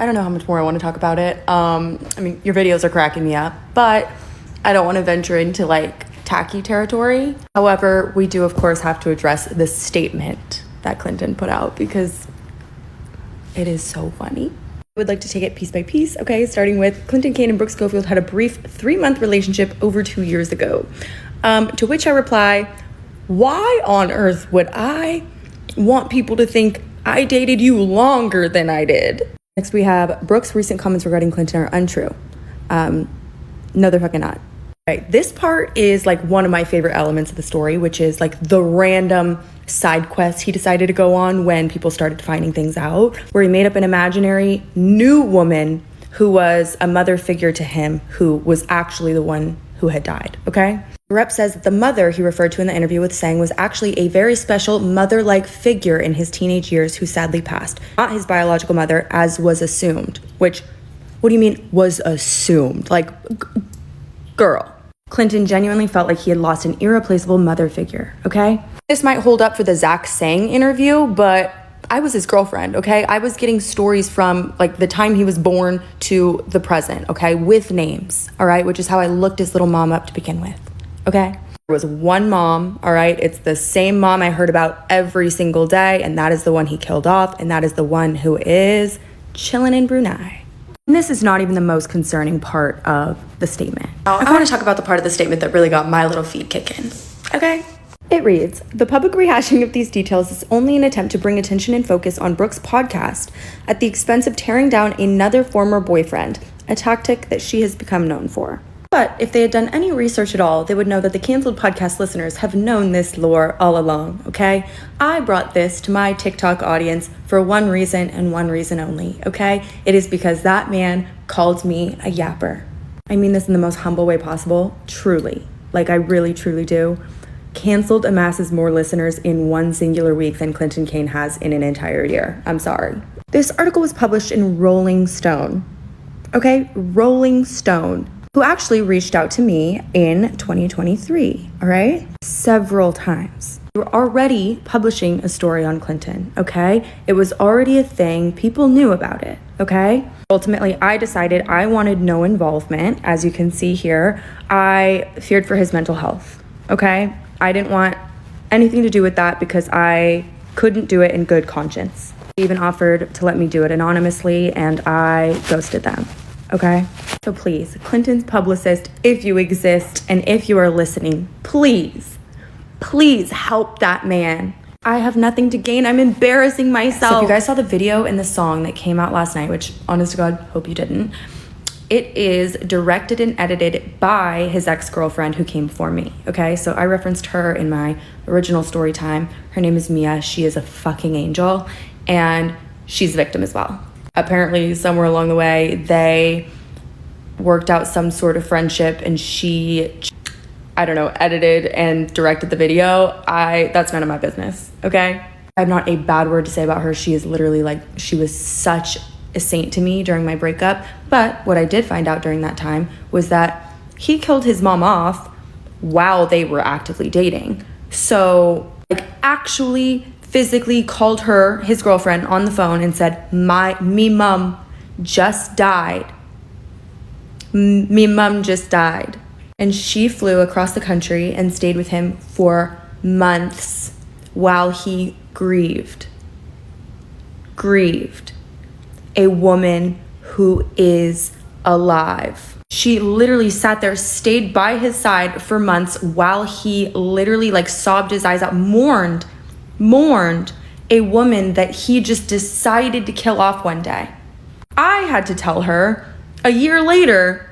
I don't know how much more I want to talk about it. I mean, your videos are cracking me up, but I don't want to venture into like tacky territory. However, we do of course have to address the statement that Clinton put out because it is so funny. I would like to take it piece by piece, okay? Starting with Clinton Kane and Brooke Schofield had a brief 3-month relationship over 2 years ago. To which I reply, why on earth would I want people to think I dated you longer than I did? Next, we have Brooke's recent comments regarding Clinton are untrue. No, they're fucking not. Right. This part is like one of my favorite elements of the story, which is like the random side quest he decided to go on when people started finding things out, where he made up an imaginary new woman who was a mother figure to him, who was actually the one who had died, okay? The rep says that the mother he referred to in the interview with Sang was actually a very special mother-like figure in his teenage years who sadly passed, not his biological mother, as was assumed. Which, what do you mean was assumed? Like, girl. Clinton genuinely felt like he had lost an irreplaceable mother figure, okay? This might hold up for the Zach Sang interview, but I was his girlfriend, okay? I was getting stories from like the time he was born to the present, okay? With names, all right? Which is how I looked his little mom up to begin with, okay? There was one mom, all right? It's the same mom I heard about every single day, and that is the one he killed off, and that is the one who is chilling in Brunei. And this is not even the most concerning part of the statement. I want to talk about the part of the statement that really got my little feet kicking, okay? It reads, the public rehashing of these details is only an attempt to bring attention and focus on Brooke's podcast at the expense of tearing down another former boyfriend, a tactic that she has become known for. But if they had done any research at all, they would know that the canceled podcast listeners have known this lore all along, okay? I brought this to my TikTok audience for one reason and one reason only, okay? It is because that man called me a yapper. I mean this in the most humble way possible, truly. Like, I really, truly do. Canceled amasses more listeners in one singular week than Clinton Kane has in an entire year. I'm sorry. This article was published in Rolling Stone, okay? Rolling Stone, who actually reached out to me in 2023, all right? Several times. We were already publishing a story on Clinton, okay? It was already a thing. People knew about it, okay? Ultimately, I decided I wanted no involvement. As you can see here, I feared for his mental health, okay? I didn't want anything to do with that because I couldn't do it in good conscience. They even offered to let me do it anonymously, and I ghosted them, okay? So please, Clinton's publicist, if you exist and if you are listening, please help that man. I have nothing to gain. I'm embarrassing myself. So if you guys saw the video and the song that came out last night, which honest to God, hope you didn't, it is directed and edited by his ex-girlfriend who came before me, okay? So I referenced her in my original story time. Her name is Mia. She is a fucking angel, and she's a victim as well. Apparently, somewhere along the way, they worked out some sort of friendship, and she, I don't know, edited and directed the video. That's none of my business, okay? I have not a bad word to say about her. She is literally like, she was such a saint to me during my breakup. But what I did find out during that time was that he killed his mom off while they were actively dating. So, like, actually physically called her, his girlfriend, on the phone and said, me mum just died. Me mum just died. And she flew across the country and stayed with him for months while he grieved. A woman who is alive. She literally sat there, stayed by his side for months while he literally like sobbed his eyes out, mourned a woman that he just decided to kill off one day. I had to tell her a year later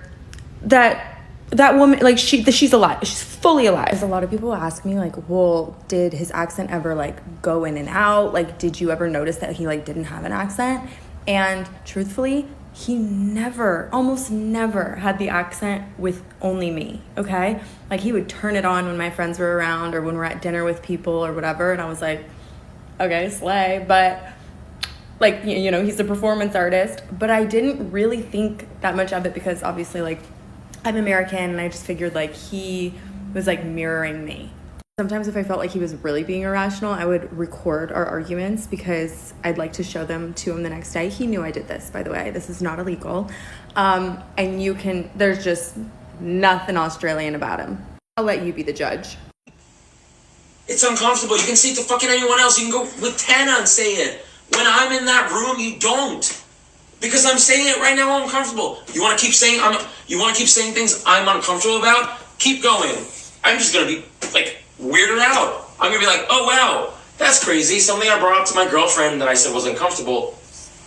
that woman, like she's alive. She's fully alive. Because a lot of people ask me like, well, did his accent ever like go in and out? Like, did you ever notice that he like didn't have an accent? And truthfully, he almost never had the accent with only me, okay? Like, he would turn it on when my friends were around or when we're at dinner with people or whatever, and I was like, okay, slay. But, like, you know, he's a performance artist, but I didn't really think that much of it because, obviously, like, I'm American, and I just figured, like, he was, like, mirroring me. Sometimes if I felt like he was really being irrational, I would record our arguments because I'd like to show them to him the next day. He knew I did this, by the way. This is not illegal. And you can, there's just nothing Australian about him. I'll let you be the judge. It's uncomfortable. You can say it to fucking anyone else. You can go with Tana and say it. When I'm in that room, you don't. Because I'm saying it right now, I'm uncomfortable. You want to keep saying things I'm uncomfortable about? Keep going. I'm just gonna be like weirded out. I'm gonna be like, oh wow, that's crazy. Something I brought up to my girlfriend that I said was uncomfortable.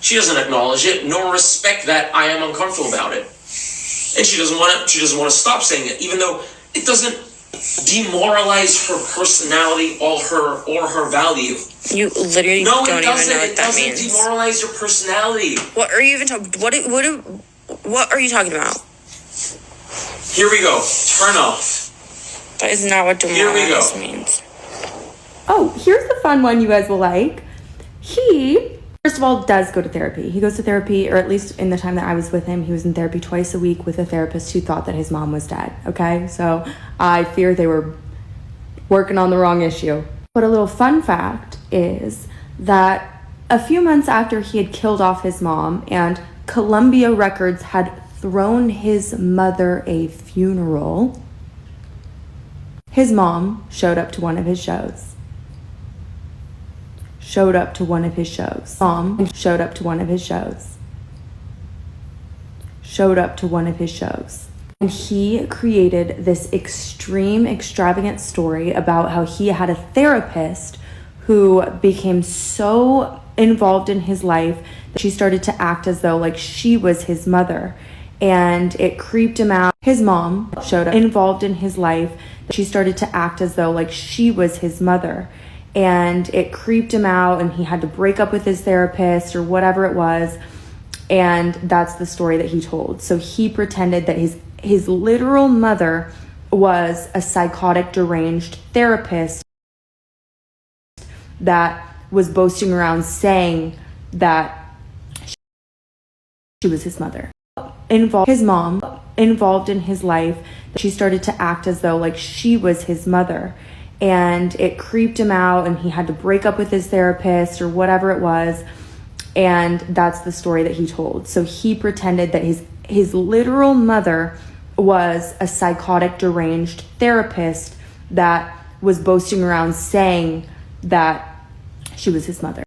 She doesn't acknowledge it nor respect that I am uncomfortable about it, and she doesn't want to stop saying it, even though it doesn't demoralize her personality or her value. You literally don't even know what that means. It doesn't demoralize your personality. What are you even talking? What are you talking about? Here we go. Turn off. That is not what demoralize means. Oh, here's the fun one you guys will like. He, first of all, does go to therapy. He goes to therapy, or at least in the time that I was with him, he was in therapy twice a week with a therapist who thought that his mom was dead, okay? So I fear they were working on the wrong issue. But a little fun fact is that a few months after he had killed off his mom and Columbia Records had thrown his mother a funeral, his mom showed up to one of his shows. Mom showed up to one of his shows. And he created this extreme, extravagant story about how he had a therapist who became so involved in his life that she started to act as though like she was his mother. And it creeped him out. His mom showed up involved in his life. She started to act as though like she was his mother. And it creeped him out, and he had to break up with his therapist or whatever it was. And that's the story that he told. So he pretended that his literal mother was a psychotic, deranged therapist that was boasting around saying that she was his mother. His mom involved in his life, she started to act as though like she was his mother. And it creeped him out, and he had to break up with his therapist or whatever it was. And that's the story that he told. So he pretended that his literal mother was a psychotic, deranged therapist that was boasting around saying that she was his mother.